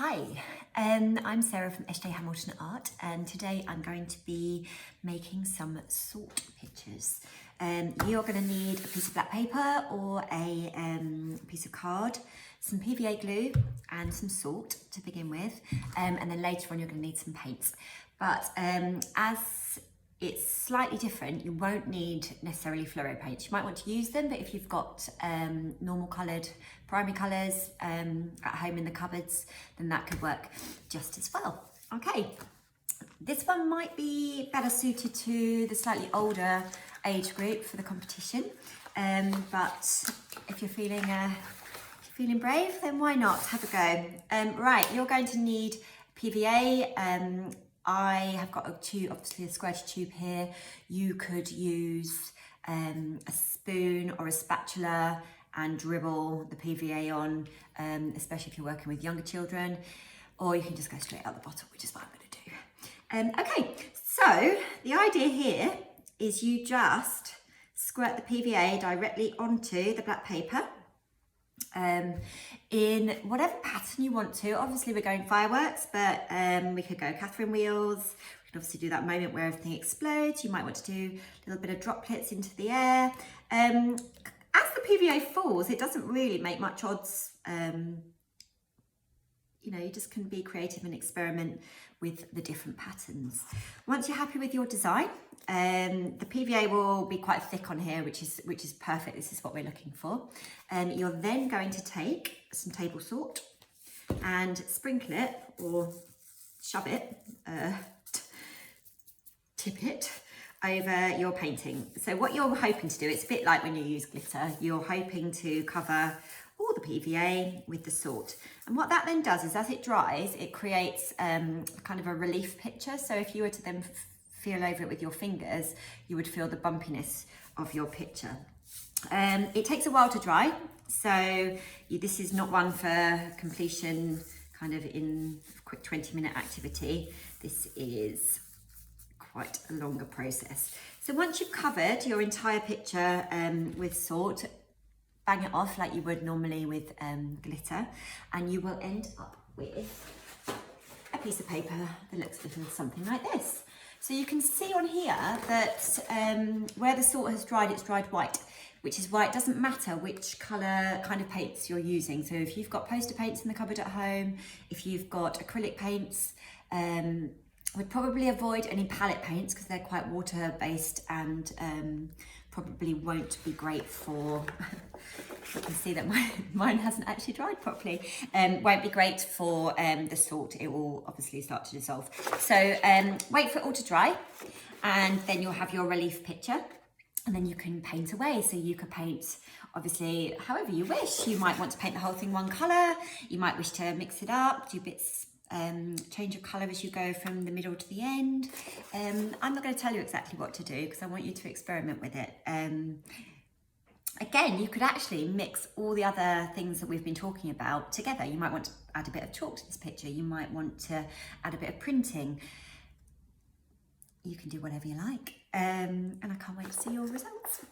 Hi, I'm Sarah from SJHamilton Art, and today I'm going to be making some sort pictures. You're going to need a piece of black paper or a piece of card, some PVA glue and some salt to begin with, and then later on you're going to need some paints. But as it's slightly different, you won't need necessarily fluoro paints. You might want to use them, but if you've got normal coloured primary colours at home in the cupboards, then that could work just as well. Okay, this one might be better suited to the slightly older age group for the competition, but if you're feeling brave, then why not have a go. Right, you're going to need PVA. I have got obviously a square tube here. You could use a spoon or a spatula and dribble the PVA on, especially if you're working with younger children, or you can just go straight out the bottle, which is what I'm going to do. Okay, so the idea here is you just squirt the PVA directly onto the black paper. In whatever pattern you want to. Obviously we're going fireworks, but we could go Catherine wheels. We could obviously do that moment where everything explodes. You might want to do a little bit of droplets into the air. As the PVA falls, it doesn't really make much odds. You know, you just can be creative and experiment with the different patterns. Once you're happy with your design, the PVA will be quite thick on here, which is perfect. This is what we're looking for. You're then going to take some table salt and sprinkle it or shove it, tip it over your painting. So what you're hoping to do, it's a bit like when you use glitter, you're hoping to cover all the PVA with the salt. And what that then does is as it dries, it creates kind of a relief picture. So if you were to then feel over it with your fingers, you would feel the bumpiness of your picture. It takes a while to dry, so this is not one for completion kind of in a quick 20-minute activity. This is quite a longer process. So once you've covered your entire picture with salt, bang it off like you would normally with glitter, and you will end up with a piece of paper that looks a little something like this. So you can see on here that where the salt has dried, it's dried white, which is why it doesn't matter which colour kind of paints you're using. So if you've got poster paints in the cupboard at home, if you've got acrylic paints, would probably avoid any palette paints because they're quite water-based and probably won't be great for, you can see that mine hasn't actually dried properly, won't be great for the salt. It will obviously start to dissolve. So wait for it all to dry, and then you'll have your relief picture, and then you can paint away. So you could paint obviously however you wish. You might want to paint the whole thing one colour, you might wish to mix it up, do bits, change your colour as you go from the middle to the end. I'm not going to tell you exactly what to do because I want you to experiment with it. Again, you could actually mix all the other things that we've been talking about together. You might want to add a bit of chalk to this picture. You might want to add a bit of printing. You can do whatever you like. And I can't wait to see your results.